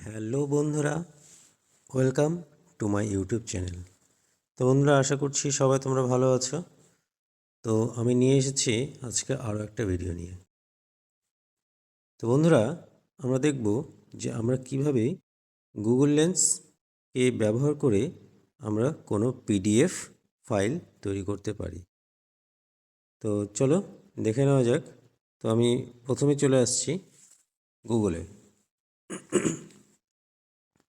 Hello বন্ধুরা, welcome to my YouTube channel. তো বন্ধুরা, আশা করছি সবাই তোমরা ভালো আছো। তো আমি নিয়ে এসেছি আজকে আরও একটা ভিডিও নিয়ে। তো বন্ধুরা, আমরা দেখব যে আমরা কিভাবে গুগল লেন্সকে ব্যবহার করে আমরা কোনো পিডিএফ ফাইল তৈরি করতে পারি। তো চলো দেখে নেওয়া যাক। তো আমি প্রথমে চলে আসছি গুগলে।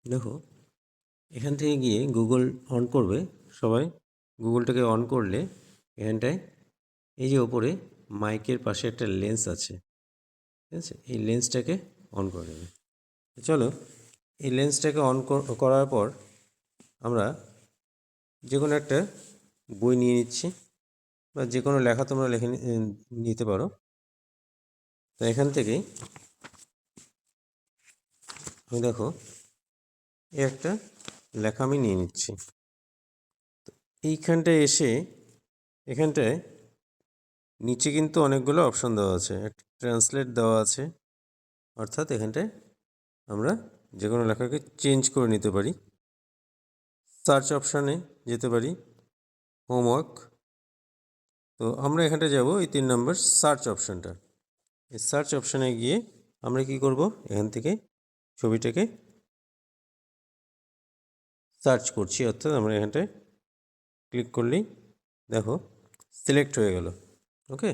দেখো, এখান থেকে গিয়ে গুগল অন করবে সবাই। গুগলটাকে অন করলে এখানটায় এই যে ওপরে মাইকের পাশে একটা লেন্স আছে, ঠিক আছে? এই লেন্সটাকে অন করে নেবে। চলো, এই লেন্সটাকে অন করার পর আমরা যে কোনো একটা বই নিয়ে নিচ্ছি, বা যে কোনো লেখা তোমরা লিখে নিতে পারো। তো এখান থেকেই আমি দেখো এই একটা লেখা আমি নিয়ে নিচ্ছি। এইখানটায় এসে এখানটায় নিচে কিন্তু অনেকগুলো অপশন দেওয়া আছে, একটা ট্রান্সলেট দেওয়া আছে, অর্থাৎ এখানটায় আমরা যে কোনো লেখাকে চেঞ্জ করে নিতে পারি। সার্চ অপশানে যেতে পারি, হোমওয়ার্ক। তো আমরা এখানটা যাব এই 3 নম্বর সার্চ অপশানটা। এই সার্চ অপশানে গিয়ে আমরা কি করব, এখান থেকে ছবিটাকে সার্চ করছি, অর্থাৎ আমরা এখানটায় ক্লিক করলেই দেখো সিলেক্ট হয়ে গেল। ওকে,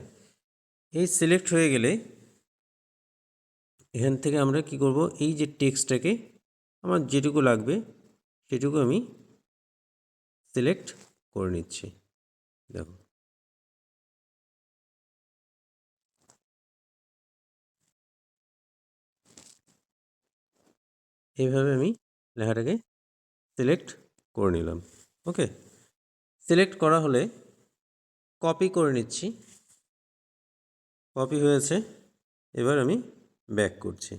এই সিলেক্ট হয়ে গেলে এখান থেকে আমরা কি করব, এই যে টেক্সটটাকে আমার যেটুকু লাগবে সেটুকু আমি সিলেক্ট করে নিচ্ছি। দেখো, এইভাবে আমি লেখাটাকে সিলেক্ট করে নিলাম। ওকে, সিলেক্ট করা হলে কপি করে নিচ্ছি। কপি হয়েছে, এবার আমি ব্যাক করছি।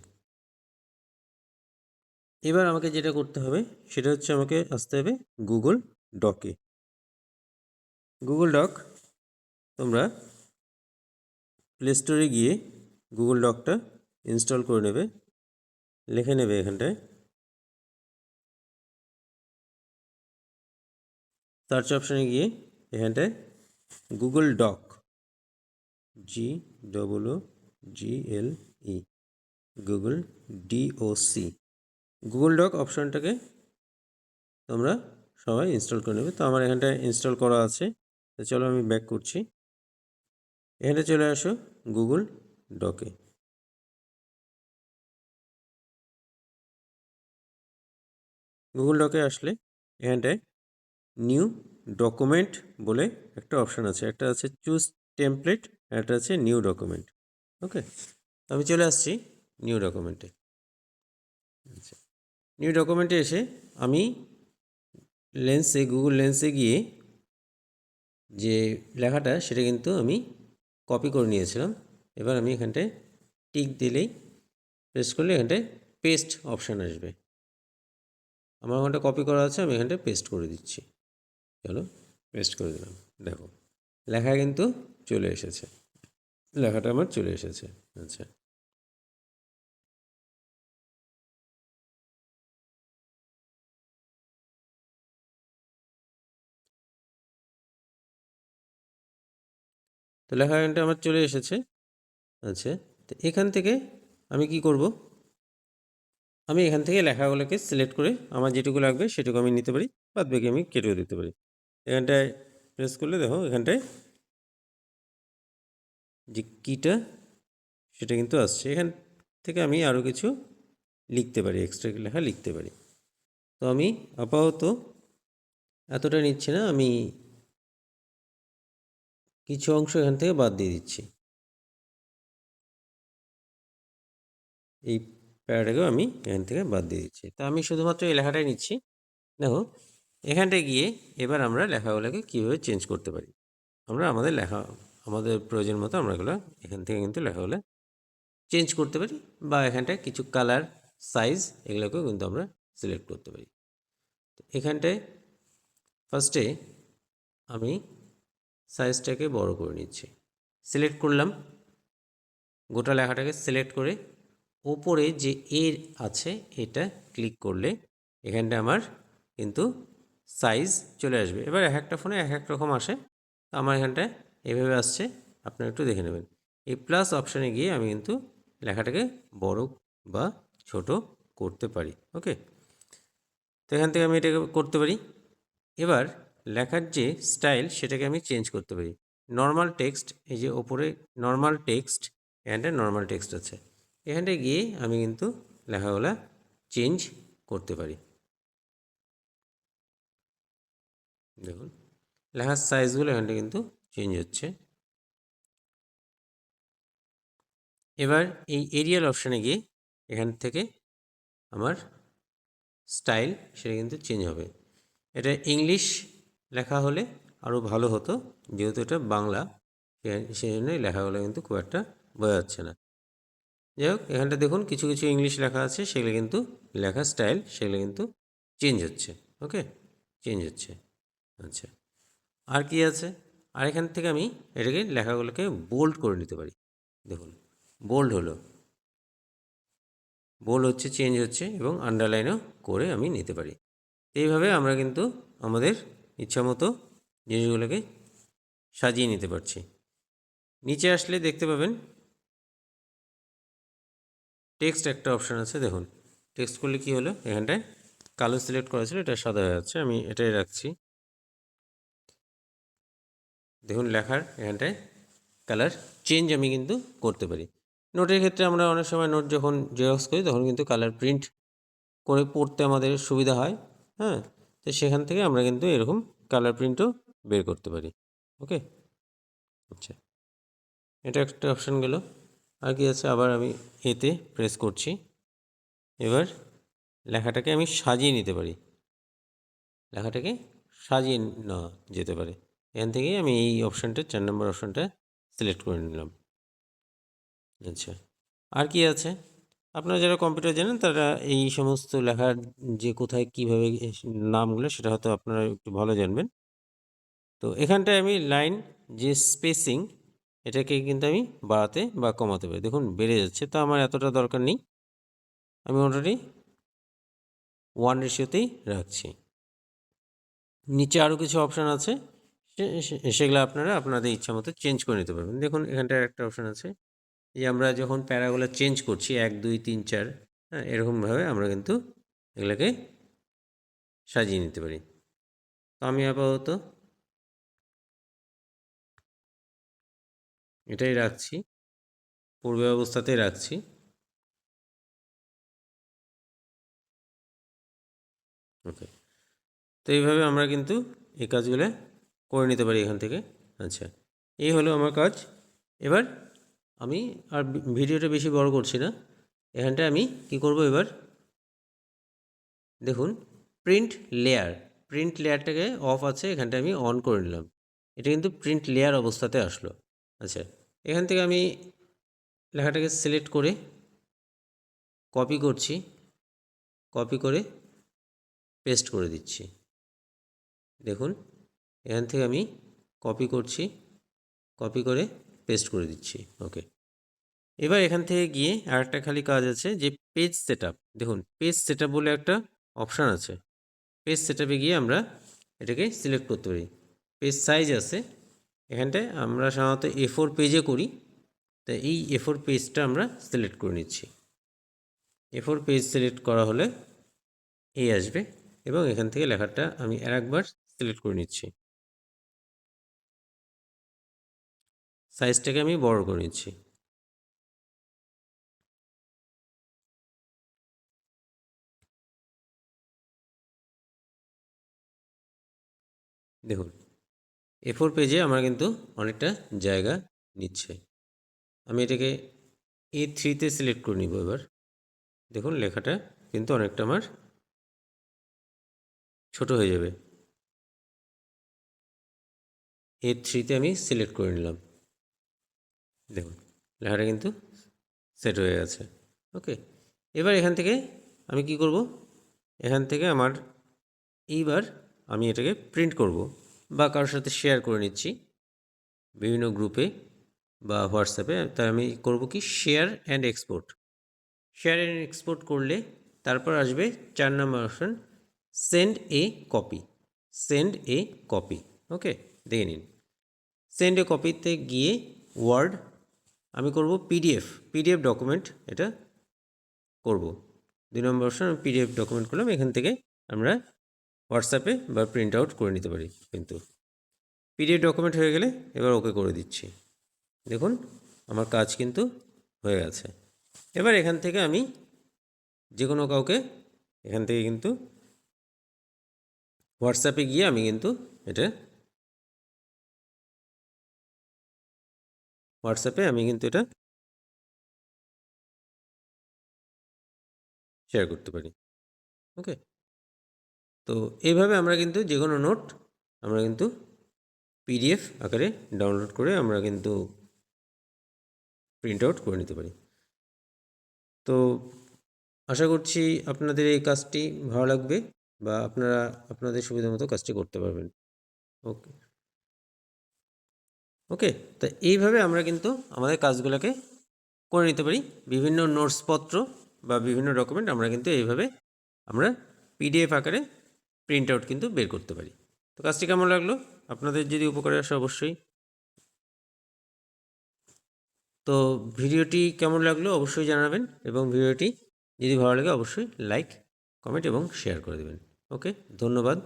এবার আমাকে যেটা করতে হবে সেটা হচ্ছে আমাকে আসতে হবে গুগল ডকে। গুগল ডক তোমরা প্লে স্টোরে গিয়ে গুগল ডকটা ইনস্টল করে নেবে, লিখে নেবে এখানটায় সার্চ অপশানে গিয়ে এখানটায় Google doc, GOOGLE, Google DOC, Google doc অপশানটাকে তোমরা সবাই ইনস্টল করে নেবে। তো আমার এখানটায় ইনস্টল করা আছে। তো চলো আমি ব্যাক করছি। এখানে চলে আসো গুগল ডকে। গুগল ডকে আসলে এখানটায় নিউ ডকুমেন্ট বলে একটা অপশান আছে, একটা আছে চুজ টেমপ্লেট, একটা আছে নিউ ডকুমেন্ট। ওকে, আমি চলে আসছি নিউ ডকুমেন্টে। আচ্ছা, নিউ ডকুমেন্টে এসে আমি গুগল লেন্সে গিয়ে যে লেখাটা সেটা কিন্তু আমি কপি করে নিয়েছিলাম। এবার আমি এখানটায় টিক দিলেই, প্রেস করলে এখানটায় পেস্ট অপশান আসবে। আমার ওখানটা কপি করা আছে, আমি এখানটায় পেস্ট করে দিচ্ছি। চলো পেস্ট করে দিলাম। দেখো, লেখা কিন্তু চলে এসেছে, লেখাটা আমার চলে এসেছে। আচ্ছা, তো লেখা কিন্তু আমার চলে এসেছে। আচ্ছা, তো এখান থেকে আমি কি করব, আমি এখান থেকে লেখাগুলোকে সিলেক্ট করে আমার যেটুকু লাগবে সেটুকু আমি নিতে পারি, বাদ বাকি আমি কেটেও দিতে পারি। এখানটায় প্রেস করলে দেখো এখানটায় যে কিটা সেটা কিন্তু আসছে। এখান থেকে আমি আরও কিছু লিখতে পারি, এক্সট্রা লেখা লিখতে পারি। তো আমি আপাতত এতটা নিচ্ছি না, আমি কিছু অংশ এখান থেকে বাদ দিয়ে দিচ্ছি। এই প্যারাটাকেও আমি এখান থেকে বাদ দিয়ে দিচ্ছি। তা আমি শুধুমাত্র এই লেখাটাই নিচ্ছি। দেখো, এখানটায় গিয়ে এবার আমরা লেখাগুলোকে কীভাবে চেঞ্জ করতে পারি। আমরা আমাদের প্রয়োজন মতো আমরা এগুলো এখান থেকে কিন্তু লেখাগুলো চেঞ্জ করতে পারি, বা এখানটায় কিছু কালার, সাইজ এগুলোকেও কিন্তু আমরা সিলেক্ট করতে পারি। তো এখানটায় ফার্স্টে আমি সাইজটাকে বড় করে নিচ্ছি, সিলেক্ট করলাম, গোটা লেখাটাকে সিলেক্ট করে ওপরে যে এ আছে এটা ক্লিক করলে এখানটা আমার কিন্তু সাইজ চলে আসবে। এবার এক একটা ফোনে এক এক রকম আসে, তো আমার এখানটায় এভাবে আসছে, আপনারা একটু দেখে নেবেন। এই প্লাস অপশানে গিয়ে আমি কিন্তু লেখাটাকে বড় বা ছোট করতে পারি। ওকে, তো এখান থেকে আমি এটাকে করতে পারি। এবার লেখার যে স্টাইল সেটাকে আমি চেঞ্জ করতে পারি। নর্মাল টেক্সট, এই যে ওপরে নর্মাল টেক্সট, এখানটায় নর্মাল টেক্সট আছে, এখানটায় গিয়ে আমি কিন্তু লেখাগুলা চেঞ্জ করতে পারি। দেখুন লেখার সাইজগুলো এখানটা কিন্তু চেঞ্জ হচ্ছে। এবার এই এরিয়াল অপশানে গিয়ে এখান থেকে আমার স্টাইল সেটা কিন্তু চেঞ্জ হবে। এটা ইংলিশ লেখা হলে আরও ভালো হতো, যেহেতু এটা বাংলা, সেই জন্যই লেখাগুলো কিন্তু খুব একটা বোঝা যাচ্ছে না। যাই হোক, এখানটা দেখুন কিছু কিছু ইংলিশ লেখা আছে, সেগুলো কিন্তু লেখার স্টাইল সেগুলো কিন্তু চেঞ্জ হচ্ছে। ওকে, চেঞ্জ হচ্ছে। আচ্ছা, আর কি আছে? আর এখান থেকে আমি এটাকে লেখাগুলোকে বোল্ড করে নিতে পারি। দেখুন বোল্ড হলো, বোল্ড হচ্ছে, চেঞ্জ হচ্ছে, এবং আন্ডারলাইনও করে আমি নিতে পারি। এইভাবে আমরা কিন্তু আমাদের ইচ্ছামতো জিনিসগুলোকে সাজিয়ে নিতে পারছি। নিচে আসলে দেখতে পাবেন টেক্সট একটা অপশান আছে। দেখুন টেক্সট করলে কী হলো, এখানটায় কালো সিলেক্ট করা ছিল, এটা সাদা হয়ে যাচ্ছে। আমি এটাই রাখছি। দেখুন লেখার এখানটায় কালার চেঞ্জ আমি কিন্তু করতে পারি। নোটের ক্ষেত্রে আমরা অনেক সময় নোট যখন জেরক্স করি তখন কিন্তু কালার প্রিন্ট করে পড়তে আমাদের সুবিধা হয়। হ্যাঁ, তো সেখান থেকে আমরা কিন্তু এরকম কালার প্রিন্টও বের করতে পারি। ওকে, আচ্ছা, এটা একটা অপশান গেল। আর কি আছে, আবার আমি এতে প্রেস করছি। এবার লেখাটাকে আমি সাজিয়ে নিতে পারি, লেখাটাকে সাজিয়ে নেওয়া যেতে পারে। এখান থেকেই আমি এই অপশানটা 4 নম্বর অপশানটা সিলেক্ট করে নিলাম। আচ্ছা, আর কি আছে? আপনারা যারা কম্পিউটার জানেন তারা এই সমস্ত লেখার যে কোথায় কীভাবে নামগুলো সেটা হয়তো আপনারা একটু ভালো জানবেন। তো এখানটায় আমি লাইন যে স্পেসিং এটাকে কিন্তু আমি বাড়াতে বা কমাতে পারি। দেখুন বেড়ে যাচ্ছে, তো আমার এতটা দরকার নেই, আমি অলরেডি 1:তেই রাখছি। নিচে আরও কিছু অপশান আছে, সেগুলো আপনারা আপনাদের ইচ্ছা মতো চেঞ্জ করে নিতে পারবেন। দেখুন এখানটায় একটা অপশান আছে যে আমরা যখন প্যারাগুলো চেঞ্জ করছি 1 2 3 4, হ্যাঁ, এরকমভাবে আমরা কিন্তু এগুলোকে সাজিয়ে নিতে পারি। তো আমি আপাতত এটাই রাখছি, পূর্বে অবস্থাতেই রাখছি। ওকে, তো এইভাবে আমরা কিন্তু এই কাজগুলো করে নিতে পারি এখান থেকে। আচ্ছা, এই হলো আমার কাজ। এবার আমি আর ভিডিওটা বেশি বড় করছি না, এখানটায় আমি কি করব, এবার দেখুন প্রিন্ট লেয়ার, প্রিন্ট লেয়ারটাকে অফ আছে, এখানটায় আমি অন করে নিলাম। এটা কিন্তু প্রিন্ট লেয়ার অবস্থাতে আসলো। আচ্ছা, এখান থেকে আমি লেখাটাকে সিলেক্ট করে কপি করছি, কপি করে পেস্ট করে দিচ্ছি। দেখুন এখান থেকে আমি কপি করছি, কপি করে পেস্ট করে দিচ্ছি। ওকে, এবার এখান থেকে গিয়ে আরেকটা খালি কাজ আছে যে পেজ সেটআপ। দেখুন পেজ সেটআপ বলে একটা অপশান আছে, পেজ সেটআপে গিয়ে আমরা এটাকে সিলেক্ট করতে পারি। পেজ সাইজ আছে, এখানটায় আমরা সাধারণত A4 পেজে করি, তাই এই A4 পেজটা আমরা সিলেক্ট করে নিচ্ছি। A4 পেজ সিলেক্ট করা হলে এই আসবে, এবং এখান থেকে লেখাটা আমি আরেকবার সিলেক্ট করে নিচ্ছি, সাইজটাকে আমি বড় করে নিচ্ছি। দেখুন A4 পেজে আমার কিন্তু অনেকটা জায়গা নিচ্ছে। আমি এটাকে A3তে সিলেক্ট করে নিব। এবার দেখুন লেখাটা কিন্তু অনেকটা আমার ছোট হয়ে যাবে। A3তে আমি সিলেক্ট করে নিলাম। দেখুন লেখাটা কিন্তু সেট হয়ে গেছে। ওকে, এবার এখান থেকে আমি কি করব, এখান থেকে আমার এইবার আমি এটাকে প্রিন্ট করব বা কারোর সাথে শেয়ার করে নিচ্ছি বিভিন্ন গ্রুপে বা হোয়াটসঅ্যাপে। তাই আমি করব কি share and export. Share and export করলে তারপর আসবে 4 নম্বর option, send a copy. Send a copy, okay, দেখে নিন। সেন্ড এ কপিতে গিয়ে ওয়ার্ড আমি করব পিডিএফ ডকুমেন্ট, এটা করব। 2 নম্বর অপশন, আমি পিডিএফ ডকুমেন্ট করলাম। এখান থেকে আমরা হোয়াটসঅ্যাপে বা প্রিন্ট আউট করে নিতে পারি। কিন্তু পিডিএফ ডকুমেন্ট হয়ে গেলে এবার ওকে করে দিচ্ছি। দেখুন আমার কাজ কিন্তু হয়ে গেছে। এবার এখান থেকে আমি যে কোনো কাউকে এখান থেকে কিন্তু হোয়াটসঅ্যাপে গিয়ে আমি কিন্তু এটা শেয়ার করতে পারি। ওকে, তো এইভাবে আমরা কিন্তু যে কোনো নোট আমরা কিন্তু পিডিএফ আকারে ডাউনলোড করে আমরা কিন্তু প্রিন্ট আউট করে নিতে পারি। তো আশা করছি আপনাদের এই কাজটি ভালো লাগবে বা আপনারা আপনাদের সুবিধা মতো কাজটি করতে পারবেন। ওকে ওকে, তো এইভাবে আমরা কিন্তু আমাদের কাজগুলোকে করে নিতে পারি। বিভিন্ন নোটসপত্র বা বিভিন্ন ডকুমেন্ট আমরা কিন্তু এইভাবে আমরা পিডিএফ আকারে প্রিন্ট আউট কিন্তু বের করতে পারি। তো কাজটি কেমন লাগলো? আপনাদের যদি উপকারে আসে অবশ্যই। তো ভিডিওটি কেমন লাগলো অবশ্যই জানাবেন, এবং ভিডিওটি যদি ভালো লাগে অবশ্যই লাইক, কমেন্ট এবং শেয়ার করে দেবেন। ওকে, ধন্যবাদ।